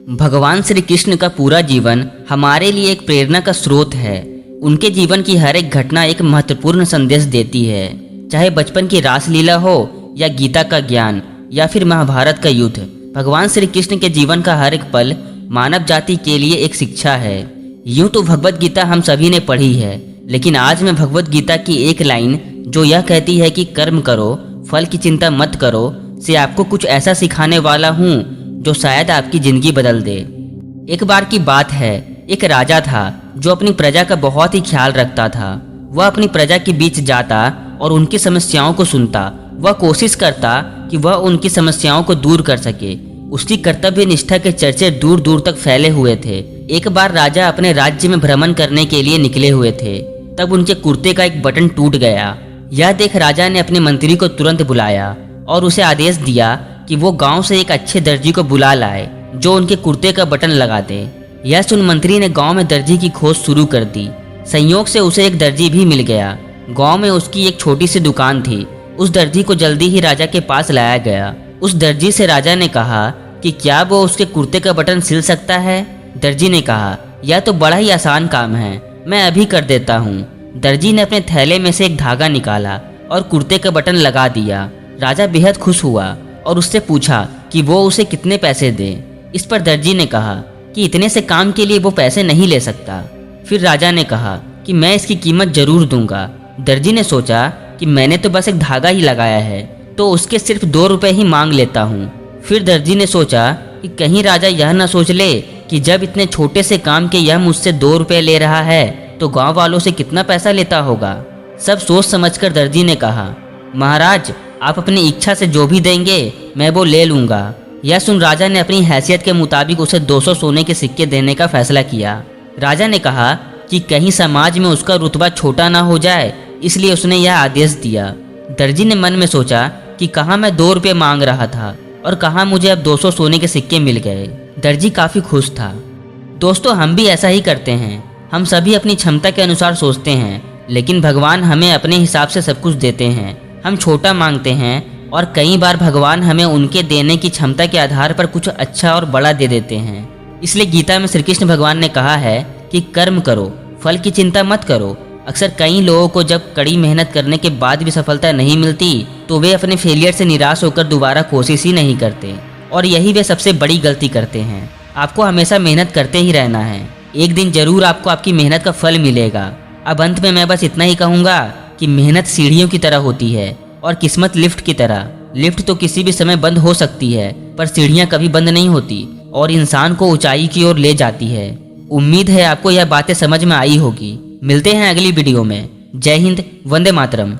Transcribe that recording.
भगवान श्री कृष्ण का पूरा जीवन हमारे लिए एक प्रेरणा का स्रोत है। उनके जीवन की हर एक घटना एक महत्वपूर्ण संदेश देती है, चाहे बचपन की रासलीला हो या गीता का ज्ञान या फिर महाभारत का युद्ध। भगवान श्री कृष्ण के जीवन का हर एक पल मानव जाति के लिए एक शिक्षा है। यूं तो भगवत गीता हम सभी ने पढ़ी है, लेकिन आज मैं भगवत गीता की एक लाइन जो यह कहती है कि कर्म करो, फल की चिंता मत करो, से आपको कुछ ऐसा सिखाने वाला हूँ जो शायद आपकी जिंदगी बदल दे। एक बार की बात है, एक राजा था जो अपनी प्रजा का बहुत ही ख्याल रखता था। वह अपनी प्रजा के बीच जाता और उनकी समस्याओं को सुनता। वह कोशिश करता कि वह उनकी समस्याओं को दूर कर सके। उसकी कर्तव्य निष्ठा के चर्चे दूर दूर तक फैले हुए थे। एक बार राजा अपने राज्य में भ्रमण करने के लिए निकले हुए थे, तब उनके कुर्ते का एक बटन टूट गया। यह देख राजा ने अपने मंत्री को तुरंत बुलाया और उसे आदेश दिया कि वो गांव से एक अच्छे दर्जी को बुला लाए जो उनके कुर्ते का बटन लगा दे। यह सुन मंत्री ने गांव में दर्जी की खोज शुरू कर दी। संयोग से उसे एक दर्जी भी मिल गया। गांव में उसकी एक छोटी सी दुकान थी। उस दर्जी को जल्दी ही राजा के पास लाया गया। उस दर्जी से राजा ने कहा कि क्या वो उसके कुर्ते का बटन सिल सकता है। दर्जी ने कहा, यह तो बड़ा ही आसान काम है, मैं अभी कर देता हूँ। दर्जी ने अपने थैले में से एक धागा निकाला और कुर्ते का बटन लगा दिया। राजा बेहद खुश हुआ और उससे पूछा कि वो उसे कितने पैसे दे। इस पर दर्जी ने कहा कि इतने से काम के लिए वो पैसे नहीं ले सकता। फिर राजा ने कहा कि मैं इसकी कीमत जरूर दूंगा। दर्जी ने सोचा कि मैंने तो बस एक धागा ही लगाया है, तो उसके सिर्फ 2 रुपए ही मांग लेता हूँ। फिर दर्जी ने सोचा कि कहीं राजा यह न सोच ले कि जब इतने छोटे से काम के यह मुझसे 2 रुपए ले रहा है तो गाँव वालों से कितना पैसा लेता होगा। सब सोच समझकर दर्जी ने कहा, महाराज आप अपनी इच्छा से जो भी देंगे मैं वो ले लूँगा। यह सुन राजा ने अपनी हैसियत के मुताबिक उसे 200 सोने के सिक्के देने का फैसला किया। राजा ने कहा कि कहीं समाज में उसका रुतबा छोटा ना हो जाए, इसलिए उसने यह आदेश दिया। दर्जी ने मन में सोचा कि कहाँ मैं 2 रुपये मांग रहा था और कहाँ मुझे अब 200 सोने के सिक्के मिल गए। दर्जी काफ़ी खुश था। दोस्तों, हम भी ऐसा ही करते हैं। हम सभी अपनी क्षमता के अनुसार सोचते हैं, लेकिन भगवान हमें अपने हिसाब से सब कुछ देते हैं। हम छोटा मांगते हैं और कई बार भगवान हमें उनके देने की क्षमता के आधार पर कुछ अच्छा और बड़ा दे देते हैं। इसलिए गीता में श्री कृष्ण भगवान ने कहा है कि कर्म करो, फल की चिंता मत करो। अक्सर कई लोगों को जब कड़ी मेहनत करने के बाद भी सफलता नहीं मिलती तो वे अपने फेलियर से निराश होकर दोबारा कोशिश ही नहीं करते, और यही वे सबसे बड़ी गलती करते हैं। आपको हमेशा मेहनत करते ही रहना है। एक दिन जरूर आपको आपकी मेहनत का फल मिलेगा। अब अंत में मैं बस इतना ही कहूँगा कि मेहनत सीढ़ियों की तरह होती है और किस्मत लिफ्ट की तरह। लिफ्ट तो किसी भी समय बंद हो सकती है, पर सीढ़ियाँ कभी बंद नहीं होती और इंसान को ऊंचाई की ओर ले जाती है। उम्मीद है आपको यह बातें समझ में आई होगी। मिलते हैं अगली वीडियो में। जय हिंद, वंदे मातरम।